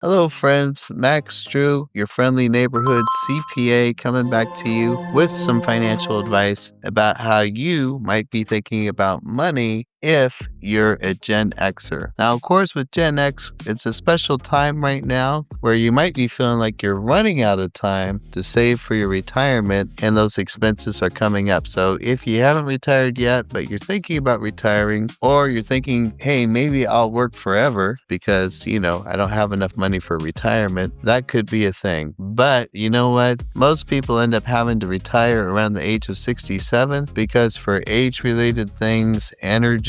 Hello, friends. Max Drew, your friendly neighborhood CPA, coming back to you with some financial advice about how you might be thinking about money if you're a Gen Xer. Now, of course, with Gen X, it's a special time right now where you might be feeling like you're running out of time to save for your retirement, and those expenses are coming up. So if you haven't retired yet, but you're thinking about retiring, or you're thinking, hey, maybe I'll work forever because, I don't have enough money for retirement, that could be a thing. But you know what? Most people end up having to retire around the age of 67 because for age-related things, energy,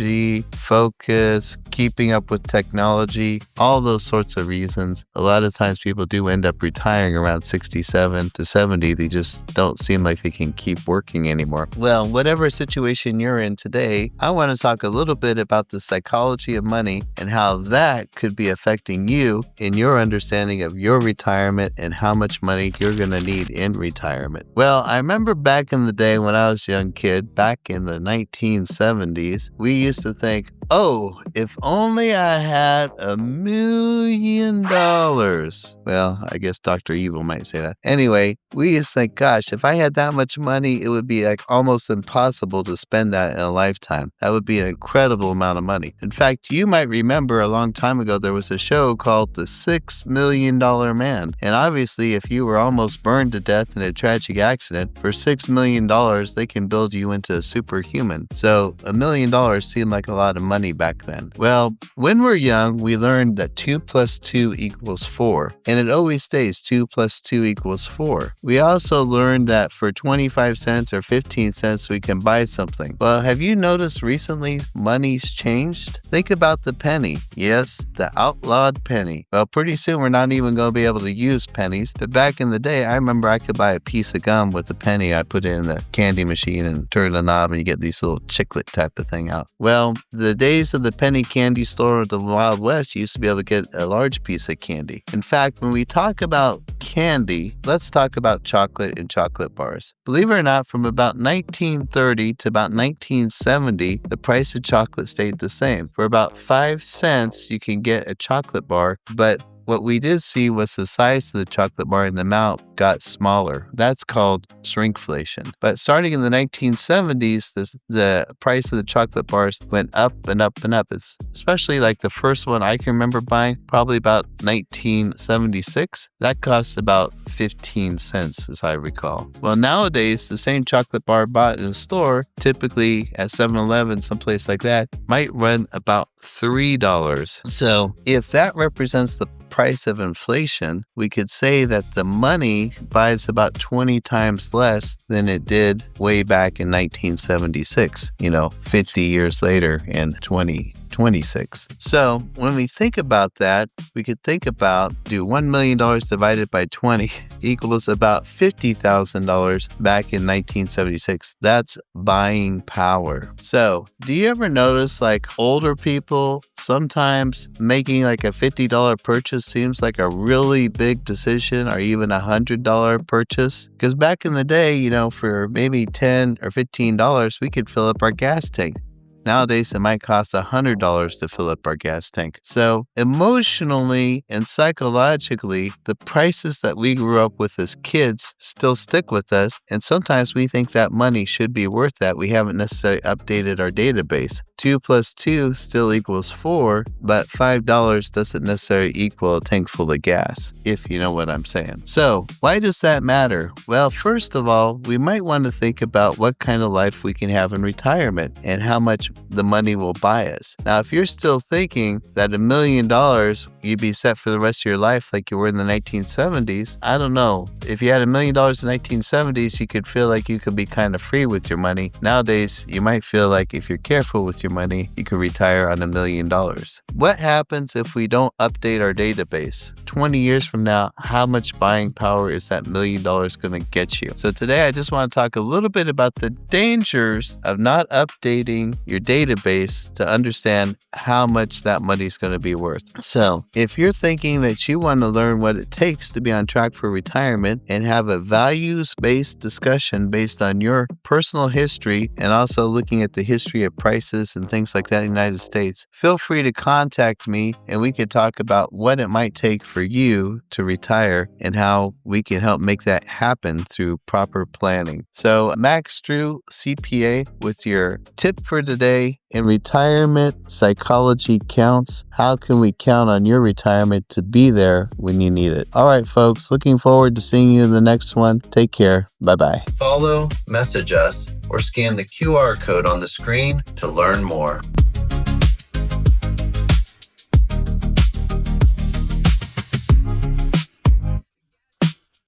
focus, keeping up with technology, all those sorts of reasons, a lot of times people do end up retiring around 67 to 70. They just don't seem like they can keep working anymore. Well, whatever situation you're in today, I want to talk a little bit about the psychology of money and how that could be affecting you in your understanding of your retirement and how much money you're going to need in retirement. Well, I remember back in the day when I was a young kid, back in the 1970s, we used to think, oh, if only I had $1 million. Well, I guess Dr. Evil might say that. Anyway, we used to think, gosh, if I had that much money, it would be like almost impossible to spend that in a lifetime. That would be an incredible amount of money. In fact, you might remember a long time ago, there was a show called The $6 Million Man. And obviously, if you were almost burned to death in a tragic accident, for $6 million, they can build you into a superhuman. So $1 million seemed like a lot of money back then. Well, when we're young, we learned that 2 plus 2 equals 4, and it always stays 2 plus 2 equals 4. We also learned that for 25 cents or 15 cents, we can buy something. Well, have you noticed recently money's changed? Think about the penny. Yes, the outlawed penny. Well, pretty soon we're not even going to be able to use pennies, but back in the day, I remember I could buy a piece of gum with a penny. I put it in the candy machine and turn the knob and you get these little chiclet type of thing out. Well, the days of the penny candy store of the Wild West, you used to be able to get a large piece of candy. In fact, when we talk about candy, let's talk about chocolate and chocolate bars. Believe it or not, from about 1930 to about 1970, the price of chocolate stayed the same. For about 5 cents, you can get a chocolate bar, but what we did see was the size of the chocolate bar and the amount got smaller. That's called shrinkflation. But starting in the 1970s, the price of the chocolate bars went up and up and up. It's especially like the first one I can remember buying, probably about 1976. That cost about 15 cents, as I recall. Well, nowadays, the same chocolate bar bought in a store, typically at 7-Eleven, someplace like that, might run about $3. So if that represents the price of inflation, we could say that the money buys about 20 times less than it did way back in 1976, 50 years later in 2026. So when we think about that, we could think about $1 million divided by 20 equals about $50,000 back in 1976. That's buying power. So do you ever notice like older people sometimes making like a $50 purchase seems like a really big decision, or even $100 purchase? Because back in the day, for maybe $10 or $15, we could fill up our gas tank. Nowadays, it might cost $100 to fill up our gas tank. So emotionally and psychologically, the prices that we grew up with as kids still stick with us. And sometimes we think that money should be worth that. We haven't necessarily updated our database. 2 plus 2 still equals 4, but $5 doesn't necessarily equal a tank full of gas, if you know what I'm saying. So why does that matter? Well, first of all, we might want to think about what kind of life we can have in retirement and how much the money will buy us. Now, if you're still thinking that $1 million, you'd be set for the rest of your life like you were in the 1970s, I don't know. If you had $1 million in the 1970s, you could feel like you could be kind of free with your money. Nowadays, you might feel like if you're careful with your money, you could retire on $1 million. What happens if we don't update our database? 20 years from now, how much buying power is that $1 million going to get you? So today, I just want to talk a little bit about the dangers of not updating your database to understand how much that money is going to be worth. So If you're thinking that you want to learn what it takes to be on track for retirement and have a values-based discussion based on your personal history and also looking at the history of prices and things like that in the United States, feel free to contact me and we could talk about what it might take for you to retire and how we can help make that happen through proper planning. So Max Drew, CPA, with your tip for today: in retirement, psychology counts. How can we count on your retirement to be there when you need it? All right, folks, looking forward to seeing you in the next one. Take care. Bye-bye. Follow, message us, or scan the QR code on the screen to learn more.